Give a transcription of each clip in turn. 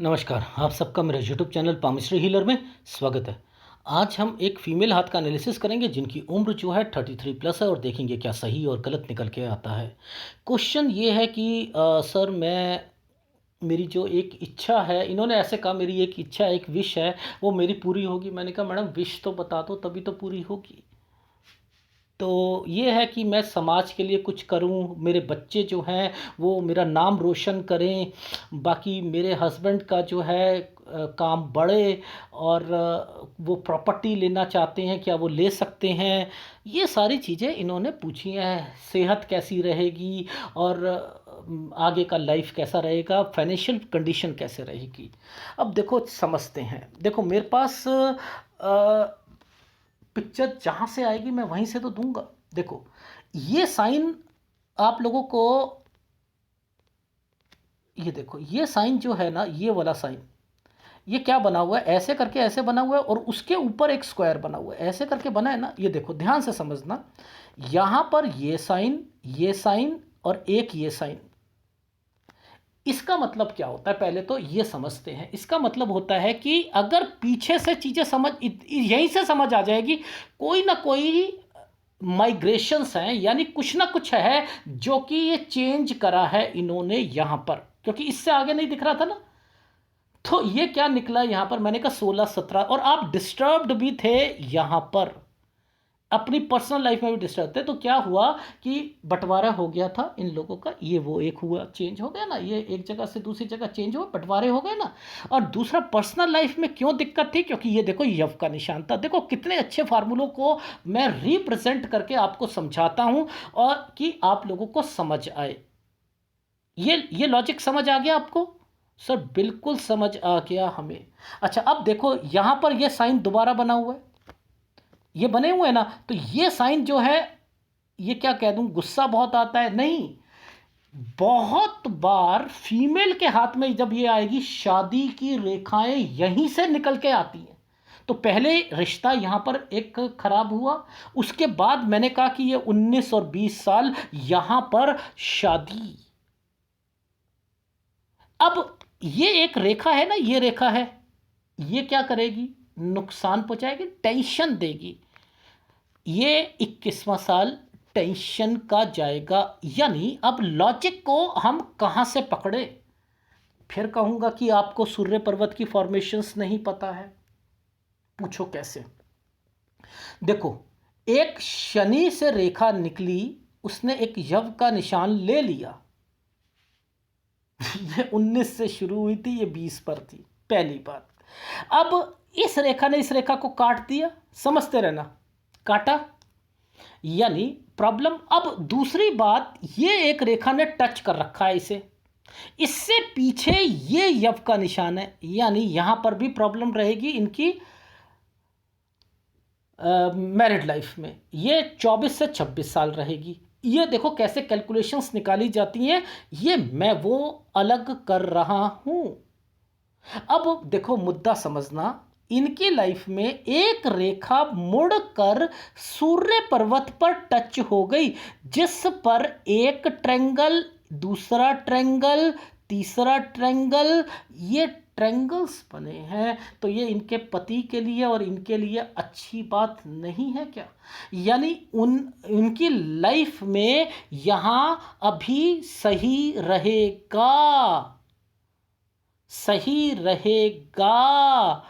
नमस्कार, आप सबका मेरे यूट्यूब चैनल पामिस्ट्री हीलर में स्वागत है। आज हम एक फ़ीमेल हाथ का एनालिसिस करेंगे जिनकी उम्र जो है 33 प्लस है और देखेंगे क्या सही और गलत निकल के आता है। क्वेश्चन ये है कि सर मेरी जो एक इच्छा है, इन्होंने ऐसे कहा मेरी एक इच्छा है, एक विश है, वो मेरी पूरी होगी। मैंने कहा मैडम विश तो बता दो तभी तो पूरी होगी। तो ये है कि मैं समाज के लिए कुछ करूं, मेरे बच्चे जो हैं वो मेरा नाम रोशन करें, बाकी मेरे हस्बैंड का जो है काम बढ़े और वो प्रॉपर्टी लेना चाहते हैं, क्या वो ले सकते हैं? ये सारी चीज़ें इन्होंने पूछी हैं। सेहत कैसी रहेगी और आगे का लाइफ कैसा रहेगा, फाइनेंशियल कंडीशन कैसे रहेगी। अब देखो समझते हैं, देखो मेरे पास पिक्चर जहाँ से आएगी मैं वहीं से तो दूंगा। देखो ये साइन आप लोगों को, ये देखो ये साइन जो है ना, ये वाला साइन, ये क्या बना हुआ है, ऐसे करके ऐसे बना हुआ है और उसके ऊपर एक स्क्वायर बना हुआ है, ऐसे करके बना है ना। ये देखो ध्यान से समझना, यहां पर ये साइन और एक ये साइन। इसका मतलब क्या होता है, पहले तो ये समझते हैं। इसका मतलब होता है कि अगर पीछे से चीज़ें यहीं से समझ आ जाएगी, कोई ना कोई माइग्रेशंस हैं, यानी कुछ ना कुछ है जो कि ये चेंज करा है इन्होंने यहाँ पर, क्योंकि इससे आगे नहीं दिख रहा था ना। तो ये क्या निकला यहाँ पर, मैंने कहा 16-17, और आप डिस्टर्ब्ड भी थे यहाँ पर, अपनी पर्सनल लाइफ में भी डिस्टर्ब थे। तो क्या हुआ कि बंटवारा हो गया था इन लोगों का, ये वो एक हुआ, चेंज हो गया ना, ये एक जगह से दूसरी जगह चेंज हुआ, बंटवारे हो गए ना। और दूसरा पर्सनल लाइफ में क्यों दिक्कत थी, क्योंकि ये देखो यव का निशान था। देखो कितने अच्छे फार्मूलों को मैं रिप्रेजेंट करके आपको समझाता हूं और कि आप लोगों को समझ आए। ये लॉजिक समझ आ गया आपको? सर बिल्कुल समझ आ गया हमें। अच्छा अब देखो यहां पर ये साइन दोबारा बना हुआ है, ये बने हुए हैं ना। तो ये साइन जो है, ये क्या कह दूं, गुस्सा बहुत आता है नहीं, बहुत बार फीमेल के हाथ में जब ये आएगी, शादी की रेखाएं यहीं से निकल के आती हैं। तो पहले रिश्ता यहां पर एक खराब हुआ, उसके बाद मैंने कहा कि ये 19 और 20 साल यहां पर शादी। अब ये एक रेखा है ना, ये रेखा है, ये क्या करेगी, नुकसान पहुंचाएगी, टेंशन देगी। ये 21वां साल टेंशन का जाएगा। यानी अब लॉजिक को हम कहां से पकड़े? फिर कहूंगा कि आपको सूर्य पर्वत की फॉर्मेशंस नहीं पता है, पूछो कैसे। देखो एक शनि से रेखा निकली, उसने एक यव का निशान ले लिया। ये 19 से शुरू हुई थी, ये 20 पर थी, पहली बात। अब इस रेखा ने इस रेखा को काट दिया, समझते रहना, काटा, यानी प्रॉब्लम। अब दूसरी बात, ये एक रेखा ने टच कर रखा है इसे, इससे पीछे ये यव का निशान है, यानी यहां पर भी प्रॉब्लम रहेगी इनकी मैरिड लाइफ में। ये 24 से 26 साल रहेगी। ये देखो कैसे कैलकुलेशंस निकाली जाती हैं, ये मैं वो अलग कर रहा हूं। अब देखो मुद्दा समझना, इनकी लाइफ में एक रेखा मुड़कर सूर्य पर्वत पर टच हो गई, जिस पर एक ट्रायंगल, दूसरा ट्रायंगल, तीसरा ट्रायंगल, ये ट्रायंगल्स बने हैं। तो ये इनके पति के लिए और इनके लिए अच्छी बात नहीं है क्या? यानी उनकी लाइफ में यहां अभी सही रहेगा, सही रहेगा,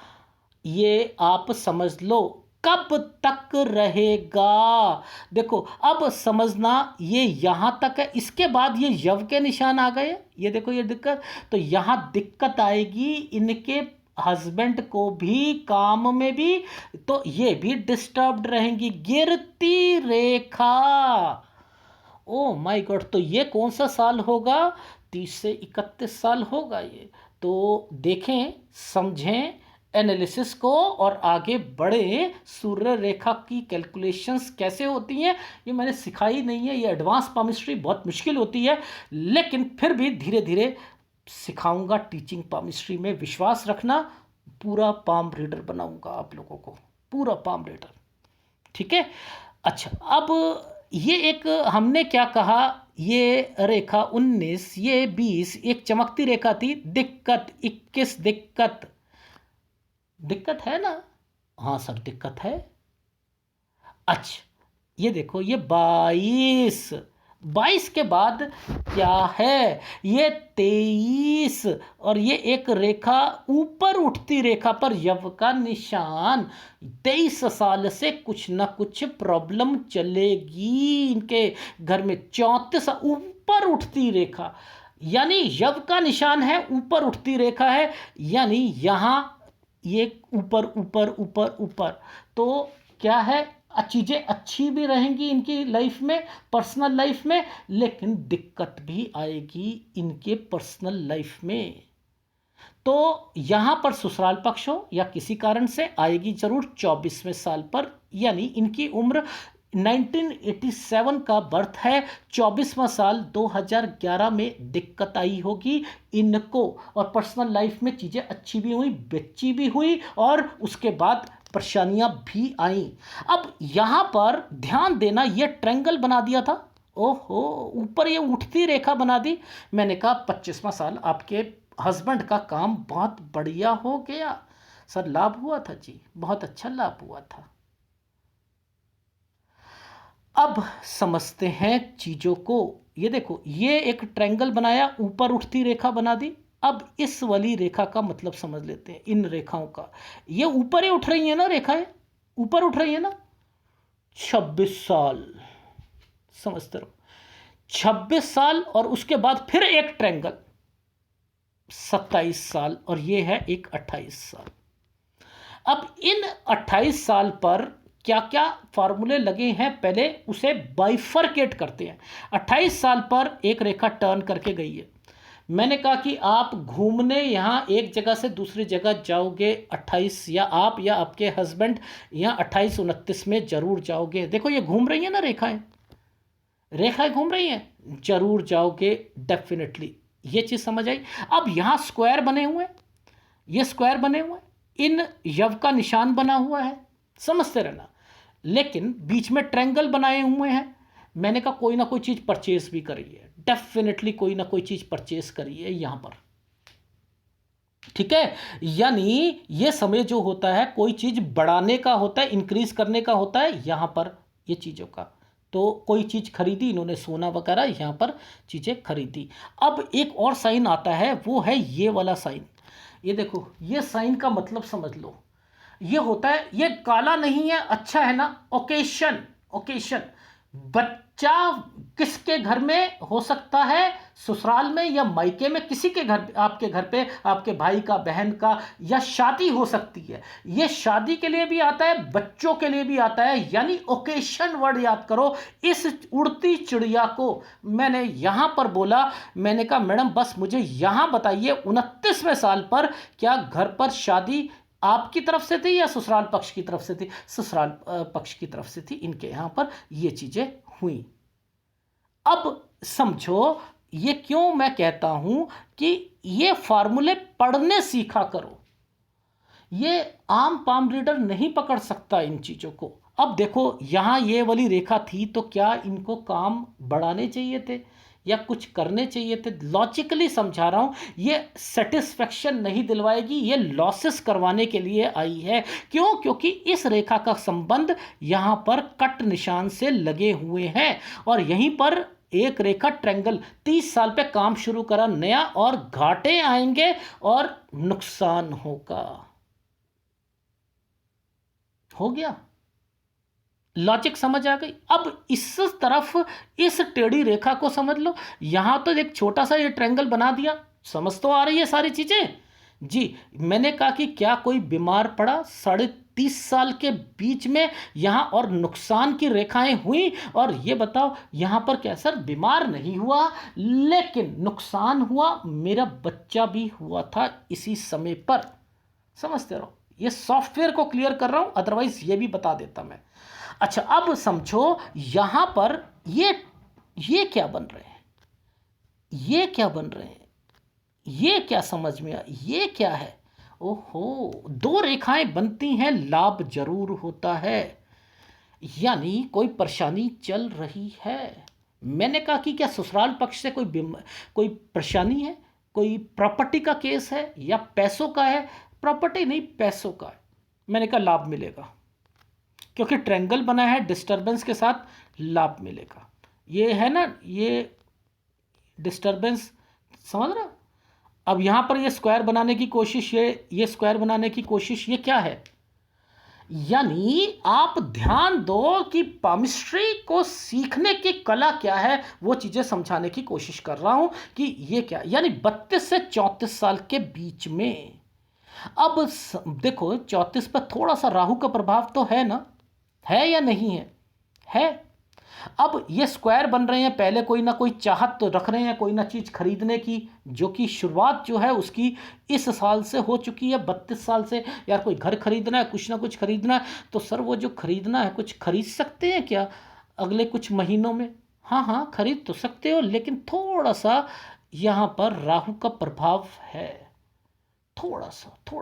ये आप समझ लो। कब तक रहेगा? देखो अब समझना, ये यहां तक है, इसके बाद ये यव के निशान आ गए, ये देखो ये दिक्कत। तो यहां दिक्कत आएगी इनके हस्बैंड को भी, काम में भी, तो ये भी डिस्टर्ब्ड रहेंगी। गिरती रेखा, ओ माय गॉड। तो ये कौन सा साल होगा? 30 से 31 साल होगा ये। तो देखें, समझें एनालिसिस को और आगे बढ़ें। सूर्य रेखा की कैलकुलेशंस कैसे होती हैं ये मैंने सिखाई नहीं है, ये एडवांस पामिस्ट्री बहुत मुश्किल होती है, लेकिन फिर भी धीरे धीरे सिखाऊंगा। टीचिंग पामिस्ट्री में विश्वास रखना, पूरा पाम रीडर बनाऊंगा आप लोगों को, पूरा पाम रीडर, ठीक है। अच्छा अब ये एक हमने क्या कहा, ये रेखा 19, ये 20 एक चमकती रेखा थी, दिक्कत 21, दिक्कत, दिक्कत है ना? हाँ सर दिक्कत है। अच्छा ये देखो ये 22, 22 के बाद क्या है, ये 23, और ये एक रेखा ऊपर उठती रेखा पर यव का निशान। 23 साल से कुछ ना कुछ प्रॉब्लम चलेगी इनके घर में। 34 ऊपर उठती रेखा, यानी यव का निशान है, ऊपर उठती रेखा है, यानी यहाँ ये ऊपर ऊपर ऊपर ऊपर, तो क्या है, चीज़ें अच्छी भी रहेंगी इनकी लाइफ में, पर्सनल लाइफ में, लेकिन दिक्कत भी आएगी इनके पर्सनल लाइफ में। तो यहाँ पर ससुराल पक्ष हो या किसी कारण से आएगी जरूर 24वें साल पर, यानी इनकी उम्र 1987 का बर्थ है, 24वां साल 2011 में दिक्कत आई होगी इनको, और पर्सनल लाइफ में चीज़ें अच्छी भी हुई, बच्ची भी हुई, और उसके बाद परेशानियां भी आई। अब यहाँ पर ध्यान देना, ये ट्रायंगल बना दिया था, ओहो ऊपर ये उठती रेखा बना दी। मैंने कहा 25वां साल आपके हस्बैंड का काम बहुत बढ़िया हो गया। सर लाभ हुआ था जी, बहुत अच्छा लाभ हुआ था। अब समझते हैं चीज़ों को। ये देखो ये एक ट्रायंगल बनाया, ऊपर उठती रेखा बना दी। अब इस वाली रेखा का मतलब समझ लेते हैं, इन रेखाओं का। ये ऊपर ही उठ रही है ना रेखाएं, ऊपर उठ रही है ना। 26 साल, समझते रहो, 26 साल, और उसके बाद फिर एक ट्रायंगल 27 साल, और ये है एक 28 साल। अब इन 28 साल पर क्या क्या फार्मूले लगे हैं, पहले उसे बाइफरकेट करते हैं। 28 साल पर एक रेखा टर्न करके गई है। मैंने कहा कि आप घूमने यहाँ एक जगह से दूसरी जगह जाओगे 28, या आप या आपके हस्बैंड यहाँ 28 29 में जरूर जाओगे। देखो ये घूम रही है ना रेखाएं, रेखाएं घूम रही हैं, जरूर जाओगे डेफिनेटली। ये चीज़ समझ आई। अब यहाँ स्क्वायर बने हुए हैं, ये स्क्वायर बने हुए हैं, इन यव का निशान बना हुआ है, समझते रहना। लेकिन बीच में ट्रायंगल बनाए हुए हैं। मैंने कहा कोई ना कोई चीज़ परचेज भी करिए, डेफिनेटली कोई ना कोई चीज़ परचेज करिए यहाँ पर, ठीक है। यानी ये समय जो होता है कोई चीज़ बढ़ाने का होता है, इंक्रीज करने का होता है यहाँ पर ये चीज़ों का। तो कोई चीज़ खरीदी इन्होंने, सोना वगैरह यहाँ पर चीज़ें खरीदी। अब एक और साइन आता है, वो है ये वाला साइन। ये देखो ये साइन का मतलब समझ लो, ये होता है, ये काला नहीं है, अच्छा है ना, ओकेशन, ओकेशन। बच्चा किसके घर में हो सकता है, ससुराल में या मायके में, किसी के घर, आपके घर पे आपके भाई का, बहन का, या शादी हो सकती है। ये शादी के लिए भी आता है, बच्चों के लिए भी आता है, यानी ओकेशन वर्ड याद करो। इस उड़ती चिड़िया को मैंने यहां पर बोला, मैंने कहा मैडम बस मुझे यहां बताइए 29वें साल पर क्या घर पर शादी आपकी तरफ से थी या ससुराल पक्ष की तरफ से थी? ससुराल पक्ष की तरफ से थी, इनके यहां पर ये चीजें हुई। अब समझो ये क्यों मैं कहता हूं कि ये फार्मूले पढ़ने सीखा करो, ये आम पाम रीडर नहीं पकड़ सकता इन चीजों को। अब देखो यहां ये वाली रेखा थी, तो क्या इनको काम बढ़ाने चाहिए थे या कुछ करने चाहिए थे? लॉजिकली समझा रहा हूं, ये सेटिस्फेक्शन नहीं दिलवाएगी, ये लॉसेस करवाने के लिए आई है। क्यों? क्योंकि इस रेखा का संबंध यहां पर कट निशान से लगे हुए हैं, और यहीं पर एक रेखा ट्रायंगल। 30 साल पे काम शुरू करा नया, और घाटे आएंगे और नुकसान होगा। हो गया, लॉजिक समझ आ गई। अब इस तरफ इस टेढ़ी रेखा को समझ लो, यहां तो एक छोटा सा ये ट्रायंगल बना दिया, समझ तो आ रही है सारी चीजें जी। मैंने कहा कि क्या कोई बीमार पड़ा 30.5 साल के बीच में यहां, और नुकसान की रेखाएं हुई? और ये बताओ यहां पर क्या सर बीमार नहीं हुआ, लेकिन नुकसान हुआ, मेरा बच्चा भी हुआ था इसी समय पर। समझते रहो, ये सॉफ्टवेयर को क्लियर कर रहा हूं, अदरवाइज ये भी बता देता मैं। अच्छा अब समझो यहां पर ये क्या बन रहे हैं, ये क्या बन रहे हैं, ये क्या समझ में आ, ये क्या है? ओहो, दो रेखाएं बनती हैं, लाभ जरूर होता है। यानी कोई परेशानी चल रही है। मैंने कहा कि क्या ससुराल पक्ष से कोई परेशानी है, कोई प्रॉपर्टी का केस है या पैसों का है? प्रॉपर्टी नहीं, पैसों का है। मैंने कहा लाभ मिलेगा, क्योंकि ट्रायंगल बना है, डिस्टरबेंस के साथ लाभ मिलेगा। ये है ना, ये डिस्टरबेंस, समझ रहे हो? अब यहाँ पर ये स्क्वायर बनाने की कोशिश, ये स्क्वायर बनाने की कोशिश, ये क्या है? यानी आप ध्यान दो कि पामिस्ट्री को सीखने की कला क्या है, वो चीज़ें समझाने की कोशिश कर रहा हूं कि ये क्या, यानी 32 से 34 साल के बीच में। अब देखो 34 पर थोड़ा सा राहु का प्रभाव तो है ना, है या नहीं है? है। अब ये स्क्वायर बन रहे हैं, पहले कोई ना कोई चाहत तो रख रहे हैं कोई ना चीज़ खरीदने की, जो कि शुरुआत जो है उसकी इस साल से हो चुकी है, 32 साल से। यार कोई घर खरीदना है, कुछ ना कुछ खरीदना है, तो सर वो जो खरीदना है कुछ खरीद सकते हैं क्या अगले कुछ महीनों में? हाँ हाँ, खरीद तो सकते हो, लेकिन थोड़ा सा यहाँ पर राहु का प्रभाव है, थोड़ा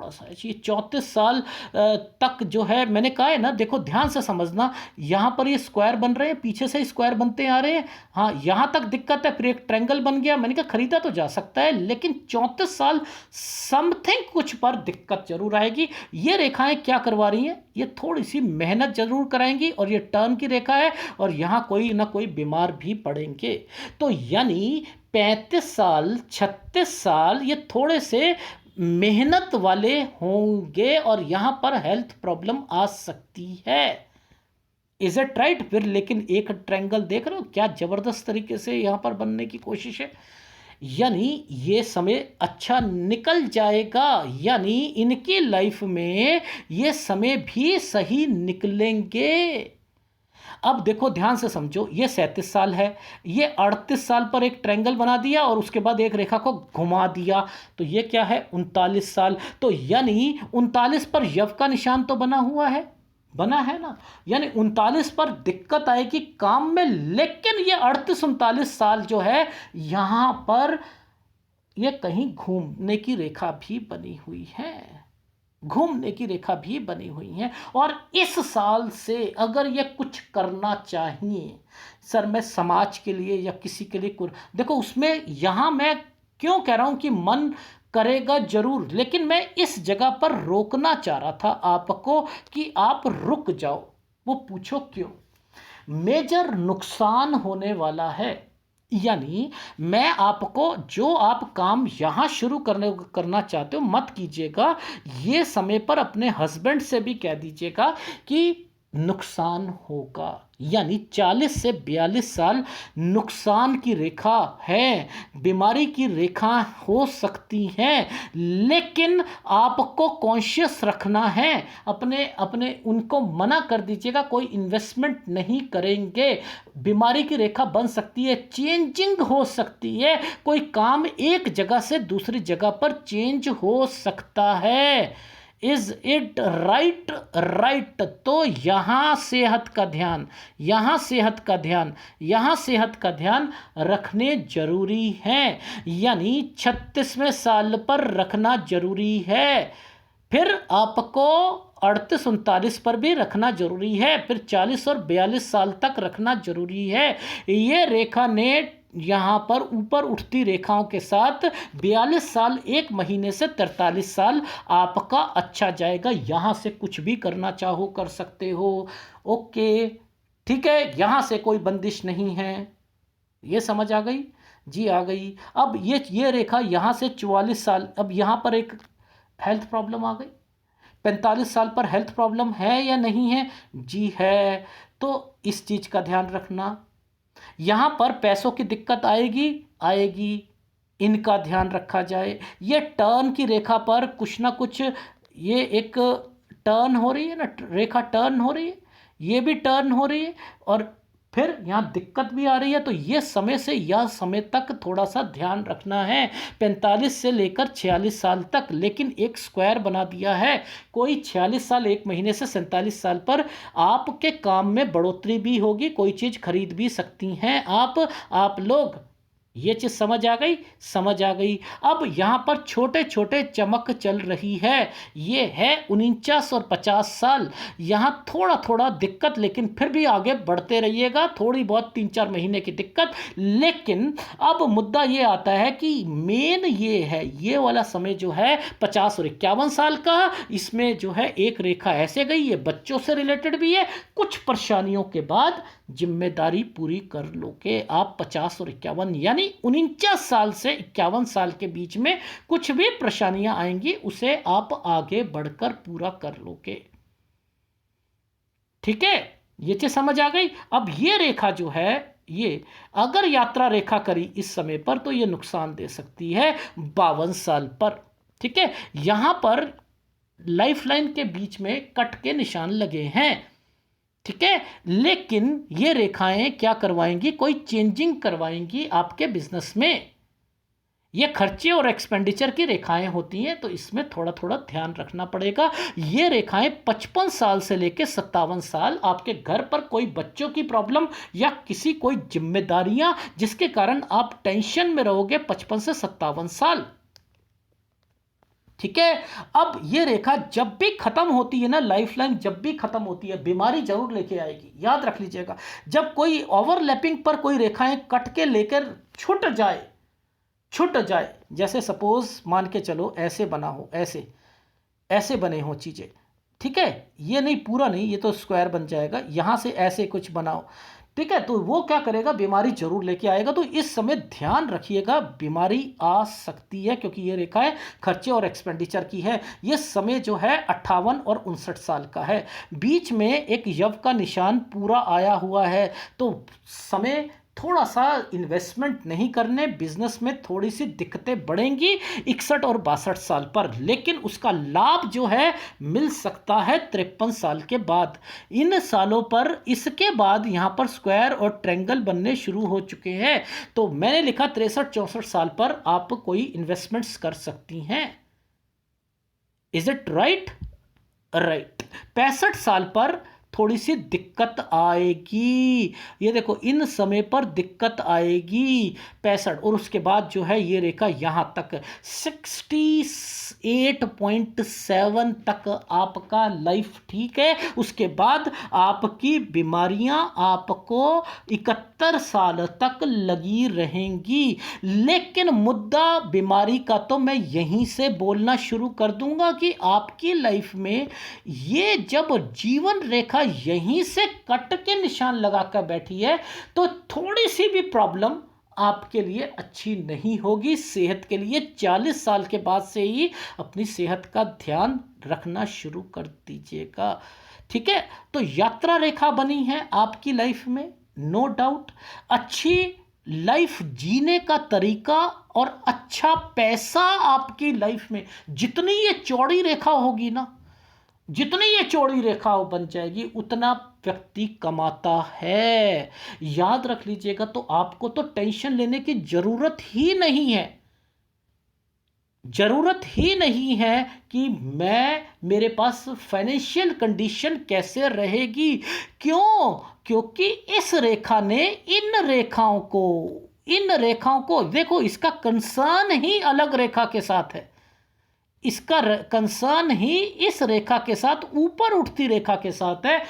सा ये 34 साल तक जो है। मैंने कहा है ना, देखो ध्यान से समझना, यहाँ पर ये स्क्वायर बन रहे हैं, पीछे से स्क्वायर बनते आ रहे हैं, हाँ यहाँ तक दिक्कत है, फिर एक ट्रायंगल बन गया। मैंने कहा खरीदा तो जा सकता है, लेकिन 34 साल समथिंग कुछ पर दिक्कत जरूर आएगी। ये रेखाएं क्या करवा रही हैं, ये थोड़ी सी मेहनत जरूर कराएंगी, और ये टर्न की रेखा है, और यहाँ कोई ना कोई बीमार भी पड़ेंगे। तो यानी 35 साल 36 साल ये थोड़े से मेहनत वाले होंगे, और यहां पर हेल्थ प्रॉब्लम आ सकती है। Is it right? फिर लेकिन एक ट्रायंगल देख रहे हो क्या जबरदस्त तरीके से यहां पर बनने की कोशिश है। यानी ये समय अच्छा निकल जाएगा, यानी इनकी लाइफ में ये समय भी सही निकलेंगे। अब देखो ध्यान से समझो, ये 37 साल है, ये 38 साल पर एक ट्रायंगल बना दिया और उसके बाद एक रेखा को घुमा दिया, तो ये क्या है 39 साल। तो यानी 39 पर यव का निशान तो बना हुआ है, बना है ना, यानी 39 पर दिक्कत आएगी काम में। लेकिन ये 38-39 साल जो है यहां पर ये कहीं घूमने की रेखा भी बनी हुई है, घूमने की रेखा भी बनी हुई है। और इस साल से अगर ये कुछ करना चाहिए, सर मैं समाज के लिए या किसी के लिए देखो उसमें यहाँ मैं क्यों कह रहा हूँ कि मन करेगा जरूर, लेकिन मैं इस जगह पर रोकना चाह रहा था आपको कि आप रुक जाओ। वो पूछो क्यों? मेजर नुकसान होने वाला है। यानी मैं आपको, जो आप काम यहाँ शुरू करना चाहते हो मत कीजिएगा, ये समय पर अपने हस्बैंड से भी कह दीजिएगा कि नुकसान होगा। यानी 40 से 42 साल नुकसान की रेखा है, बीमारी की रेखा हो सकती है, लेकिन आपको कॉन्शियस रखना है। अपने अपने उनको मना कर दीजिएगा, कोई इन्वेस्टमेंट नहीं करेंगे। बीमारी की रेखा बन सकती है, चेंजिंग हो सकती है, कोई काम एक जगह से दूसरी जगह पर चेंज हो सकता है। Is it right? राइट। तो यहाँ सेहत का ध्यान, यहाँ सेहत का ध्यान, यहाँ सेहत का ध्यान रखने जरूरी है, यानी 36वें साल पर रखना जरूरी है। फिर आपको 38-39 पर भी रखना जरूरी है, फिर 40 और 42 साल तक रखना जरूरी है। ये रेखा ने यहाँ पर ऊपर उठती रेखाओं के साथ 42 साल 1 महीने से 43 साल आपका अच्छा जाएगा। यहाँ से कुछ भी करना चाहो कर सकते हो। ओके ठीक है, यहाँ से कोई बंदिश नहीं है। ये समझ आ गई जी? आ गई। अब ये रेखा यहाँ से 44 साल, अब यहाँ पर एक हेल्थ प्रॉब्लम आ गई। 45 साल पर हेल्थ प्रॉब्लम है या नहीं है? जी है। तो इस चीज़ का ध्यान रखना। यहाँ पर पैसों की दिक्कत आएगी, आएगी, इनका ध्यान रखा जाए। ये टर्न की रेखा पर कुछ ना कुछ, ये एक टर्न हो रही है ना, रेखा टर्न हो रही है, ये भी टर्न हो रही है, और फिर यहाँ दिक्कत भी आ रही है। तो ये समय से यह समय तक थोड़ा सा ध्यान रखना है, 45 से लेकर 46 साल तक। लेकिन एक स्क्वायर बना दिया है, कोई 46 साल 1 महीने से 47 साल पर आपके काम में बढ़ोतरी भी होगी, कोई चीज़ खरीद भी सकती हैं आप लोग। ये चीज समझ आ गई? समझ आ गई। अब यहां पर छोटे छोटे चमक चल रही है, ये है 49 और 50 साल। यहां थोड़ा थोड़ा दिक्कत, लेकिन फिर भी आगे बढ़ते रहिएगा, थोड़ी बहुत 3-4 महीने की दिक्कत। लेकिन अब मुद्दा ये आता है कि मेन ये है, ये वाला समय जो है 50 और 51 साल का, इसमें जो है एक रेखा ऐसे गई, ये बच्चों से रिलेटेड भी है। कुछ परेशानियों के बाद जिम्मेदारी पूरी कर लोगे आप। 50 और 51 यानी 49 साल से 51 साल के बीच में कुछ भी परेशानियां आएंगी, उसे आप आगे बढ़कर पूरा कर लोगे। ठीक है, ये चीज समझ आ गई। अब ये रेखा जो है, ये अगर यात्रा रेखा करी इस समय पर तो ये नुकसान दे सकती है 52 साल पर। ठीक है, यहां पर लाइफ लाइन के बीच में कट के निशान लगे हैं। ठीक है, लेकिन ये रेखाएं क्या करवाएंगी, कोई चेंजिंग करवाएंगी आपके बिजनेस में। ये खर्चे और एक्सपेंडिचर की रेखाएं होती हैं, तो इसमें थोड़ा थोड़ा ध्यान रखना पड़ेगा। ये रेखाएं 55 साल से लेकर 57 साल, आपके घर पर कोई बच्चों की प्रॉब्लम या किसी कोई जिम्मेदारियां जिसके कारण आप टेंशन में रहोगे 55 से 57 साल। ठीक है, अब ये रेखा जब भी खत्म होती है ना, लाइफ लाइन जब भी खत्म होती है, बीमारी जरूर लेके आएगी, याद रख लीजिएगा। जब कोई ओवरलैपिंग पर कोई रेखाएं कट के लेकर छूट जाए, जैसे सपोज मान के चलो ऐसे बना हो, ऐसे ऐसे बने हो चीजें। ठीक है, ये नहीं पूरा नहीं, ये तो स्क्वायर बन जाएगा, यहां से ऐसे कुछ बनाओ। ठीक है, तो वो क्या करेगा, बीमारी जरूर लेके आएगा। तो इस समय ध्यान रखिएगा, बीमारी आ सकती है, क्योंकि ये रेखा है खर्चे और एक्सपेंडिचर की है। ये समय जो है 58 और 59 साल का है, बीच में एक यव का निशान पूरा आया हुआ है। तो समय थोड़ा सा इन्वेस्टमेंट नहीं करने, बिजनेस में थोड़ी सी दिक्कतें बढ़ेंगी 61 और 62 साल पर, लेकिन उसका लाभ जो है मिल सकता है 53 साल के बाद। इन सालों पर इसके बाद यहां पर स्क्वायर और ट्रायंगल बनने शुरू हो चुके हैं। तो मैंने लिखा 63-64 साल पर आप कोई इन्वेस्टमेंट्स कर सकती हैं। Is it right? राइट। 65 साल पर थोड़ी सी दिक्कत आएगी, ये देखो इन समय पर दिक्कत आएगी 65, और उसके बाद जो है ये रेखा यहां तक 68.7 तक आपका लाइफ ठीक है। उसके बाद आपकी बीमारियां आपको 71 साल तक लगी रहेंगी। लेकिन मुद्दा बीमारी का तो मैं यहीं से बोलना शुरू कर दूंगा कि आपकी लाइफ में ये जब जीवन रेखा यहीं से कट के निशान लगाकर बैठी है, तो थोड़ी सी भी प्रॉब्लम आपके लिए अच्छी नहीं होगी सेहत के लिए। 40 साल के बाद से ही अपनी सेहत का ध्यान रखना शुरू कर दीजिएगा। ठीक है, तो यात्रा रेखा बनी है आपकी लाइफ में, नो डाउट। अच्छी लाइफ जीने का तरीका और अच्छा पैसा आपकी लाइफ में, जितनी ये चौड़ी रेखा होगी ना, जितनी ये चौड़ी रेखा बन जाएगी, उतना व्यक्ति कमाता है। याद रख लीजिएगा। तो आपको तो टेंशन लेने की जरूरत ही नहीं है, जरूरत ही नहीं है कि मेरे पास फाइनेंशियल कंडीशन कैसे रहेगी। क्यों? क्योंकि इस रेखा ने इन रेखाओं को देखो, इसका कंसर्न ही अलग रेखा के साथ है, इसका कंसर्न ही इस रेखा के साथ, ऊपर उठती रेखा के साथ है।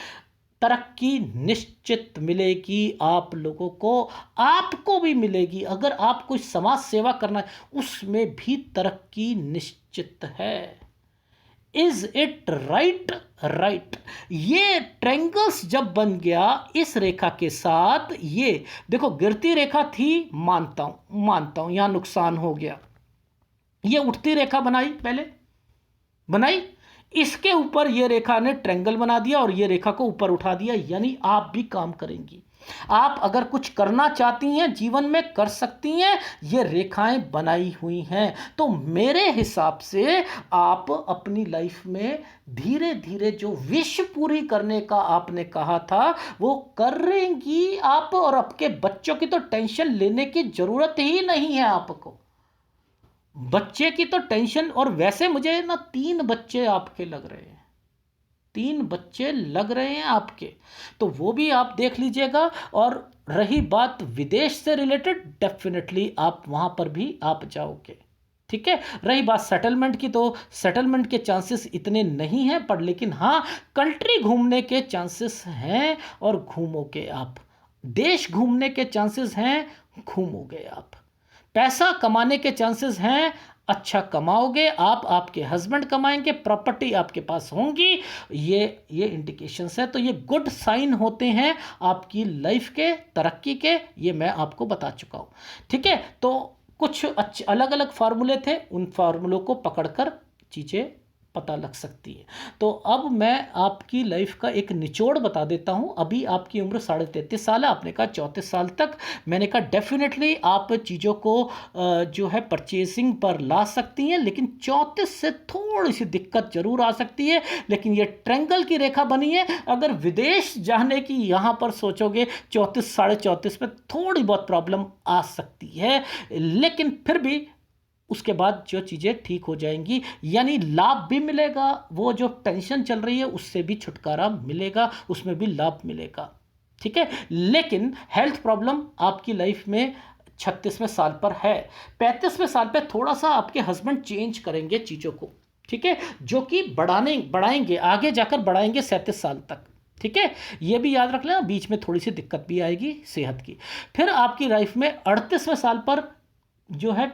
तरक्की निश्चित मिलेगी आप लोगों को, आपको भी मिलेगी। अगर आप कोई समाज सेवा करना है, उसमें भी तरक्की निश्चित है। Is it right? राइट। ये ट्रायंगल्स जब बन गया इस रेखा के साथ, ये देखो गिरती रेखा थी, मानता हूं यहां नुकसान हो गया। ये उठती रेखा बनाई, इसके ऊपर ये रेखा ने ट्रायंगल बना दिया और ये रेखा को ऊपर उठा दिया। यानी आप भी काम करेंगी, आप अगर कुछ करना चाहती हैं जीवन में कर सकती हैं, ये रेखाएं बनाई हुई हैं। तो मेरे हिसाब से आप अपनी लाइफ में धीरे धीरे जो विश पूरी करने का आपने कहा था वो करेंगी आप, और आपके बच्चों की तो टेंशन लेने की जरूरत ही नहीं है आपको। बच्चे की तो टेंशन, और वैसे मुझे ना 3 बच्चे आपके लग रहे हैं, 3 बच्चे लग रहे हैं आपके, तो वो भी आप देख लीजिएगा। और रही बात विदेश से रिलेटेड, डेफिनेटली आप वहाँ पर भी आप जाओगे, ठीक है। रही बात सेटलमेंट की, तो सेटलमेंट के चांसेस इतने नहीं हैं, पर लेकिन हाँ कंट्री घूमने के चांसेस हैं और घूमोगे आप, देश घूमने के चांसेस हैं, घूमोगे आप, पैसा कमाने के चांसेस हैं, अच्छा कमाओगे आप, आपके हस्बैंड कमाएंगे, प्रॉपर्टी आपके पास होंगी, ये इंडिकेशंस है। तो ये गुड साइन होते हैं आपकी लाइफ के तरक्की के, ये मैं आपको बता चुका हूँ, ठीक है। तो कुछ अच्छे अलग अलग फार्मूले थे, उन फार्मूलों को पकड़कर चीज़ें पता लग सकती है। तो अब मैं आपकी लाइफ का एक निचोड़ बता देता हूँ। अभी आपकी उम्र 33.5 साल है, आपने कहा 34 साल तक, मैंने कहा डेफिनेटली आप चीज़ों को जो है परचेसिंग पर ला सकती हैं, लेकिन 34 से थोड़ी सी दिक्कत जरूर आ सकती है। लेकिन ये ट्रायंगल की रेखा बनी है, अगर विदेश जाने की यहाँ पर सोचोगे 34 साढ़े 34 में थोड़ी बहुत प्रॉब्लम आ सकती है, लेकिन फिर भी उसके बाद जो चीज़ें ठीक हो जाएंगी, यानी लाभ भी मिलेगा, वो जो टेंशन चल रही है उससे भी छुटकारा मिलेगा, उसमें भी लाभ मिलेगा, ठीक है। लेकिन हेल्थ प्रॉब्लम आपकी लाइफ में 36वें साल पर है, 35वें साल पर थोड़ा सा आपके हस्बैंड चेंज करेंगे चीज़ों को, ठीक है, जो कि बढ़ाएंगे आगे जाकर, बढ़ाएंगे 37 साल तक, ठीक है। ये भी याद रख लेना, बीच में थोड़ी सी दिक्कत भी आएगी सेहत की। फिर आपकी लाइफ में 38वें साल पर जो है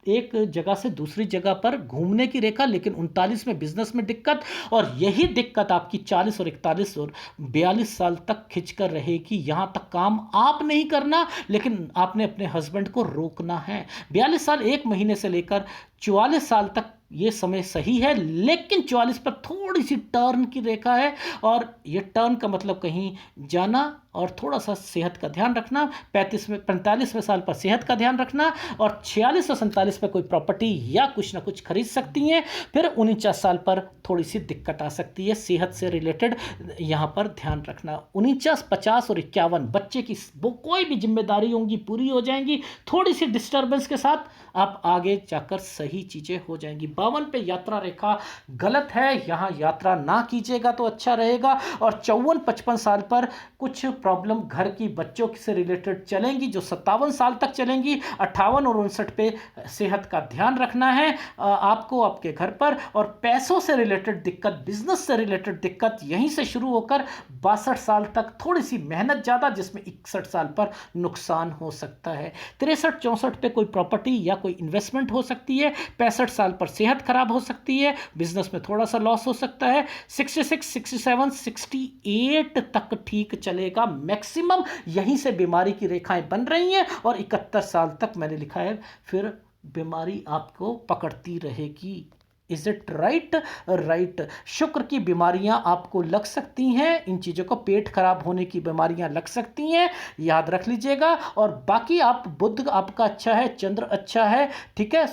एक जगह से दूसरी जगह पर घूमने की रेखा, लेकिन 39 में बिजनेस में दिक्कत, और यही दिक्कत आपकी 40 और 41 और 42 साल तक खिंचकर रहेगी। यहाँ तक काम आप नहीं करना, लेकिन आपने अपने हस्बैंड को रोकना है। 42 साल 1 महीने से लेकर 44 साल तक ये समय सही है, लेकिन 44 पर थोड़ी सी टर्न की रेखा है, और ये टर्न का मतलब कहीं जाना और थोड़ा सा सेहत का ध्यान रखना। 45वें साल पर सेहत का ध्यान रखना, और 46 और 47 पर कोई प्रॉपर्टी या कुछ ना कुछ खरीद सकती हैं। फिर 49 साल पर थोड़ी सी दिक्कत आ सकती है सेहत से रिलेटेड, यहाँ पर ध्यान रखना। 49, 50 और 51 बच्चे की वो कोई भी जिम्मेदारी होंगी पूरी हो जाएंगी, थोड़ी सी डिस्टर्बेंस के साथ आप आगे जाकर सही चीज़ें हो जाएंगी। 52 पे यात्रा रेखा गलत है, यहाँ यात्रा ना कीजिएगा तो अच्छा रहेगा। और 54-55 साल पर कुछ प्रॉब्लम घर की बच्चों से रिलेटेड चलेंगी, जो 57 साल तक चलेंगी। 58 और 59 पे सेहत का ध्यान रखना है आपको, आपके घर पर। और पैसों से रिलेटेड दिक्कत, बिजनेस से रिलेटेड दिक्कत यहीं से शुरू होकर 62 साल तक थोड़ी सी मेहनत ज़्यादा, जिसमें 61 साल पर नुकसान हो सकता है। 63-64 पे कोई प्रॉपर्टी या कोई इन्वेस्टमेंट हो सकती है। 65 साल पर सेहत खराब हो सकती है, बिजनेस में थोड़ा सा लॉस हो सकता है। 66, 67, 68 तक ठीक चलेगा मैक्सिमम, यहीं से बीमारी की रेखाएं बन रही हैं। और 71 साल तक मैंने लिखा है फिर बीमारी आपको पकड़ती रहेगी। Is it right? राइट। शुक्र की बीमारियां आपको लग सकती हैं, इन चीज़ों को, पेट खराब होने की बीमारियां लग सकती हैं, याद रख लीजिएगा। और बाकी आप, बुध आपका अच्छा है, चंद्र अच्छा है, ठीक है,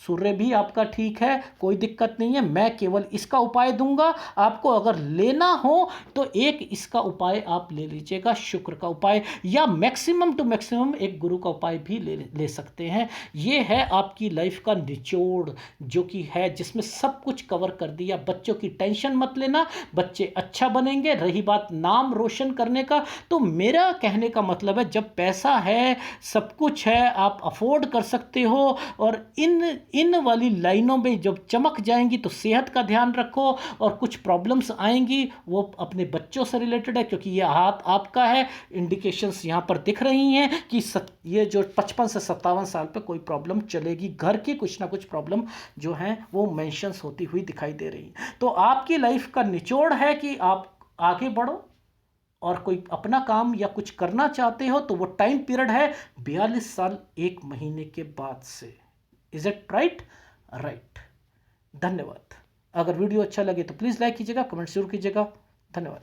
सूर्य भी आपका ठीक है, कोई दिक्कत नहीं है। मैं केवल इसका उपाय दूंगा आपको, अगर लेना हो तो एक इसका उपाय आप ले लीजिएगा, शुक्र का उपाय, या मैक्सिमम टू मैक्सिमम एक गुरु का उपाय भी ले सकते हैं। ये है आपकी लाइफ का निचोड़, जो कि है, जिसमें सब कुछ कवर कर दिया। बच्चों की टेंशन मत लेना, बच्चे अच्छा बनेंगे। रही बात नाम रोशन करने का, तो मेरा कहने का मतलब है, जब पैसा है, सब कुछ है, आप अफोर्ड कर सकते हो, और इन वाली लाइनों में जब चमक जाएंगी तो सेहत का ध्यान रखो। और कुछ प्रॉब्लम्स आएंगी वो अपने बच्चों से रिलेटेड है, क्योंकि ये हाथ आपका है। इंडिकेशंस यहाँ पर दिख रही हैं कि ये जो 55 से 57 साल पे कोई प्रॉब्लम चलेगी, घर की कुछ ना कुछ प्रॉब्लम जो है वो मेंशंस होती हुई दिखाई दे रही है। तो आपकी लाइफ का निचोड़ है कि आप आगे बढ़ो, और कोई अपना काम या कुछ करना चाहते हो तो वो टाइम पीरियड है 42 साल 1 महीने के बाद से। Is it right? राइट। धन्यवाद। अगर वीडियो अच्छा लगे तो प्लीज़ लाइक कीजिएगा, कमेंट जरूर कीजिएगा। धन्यवाद।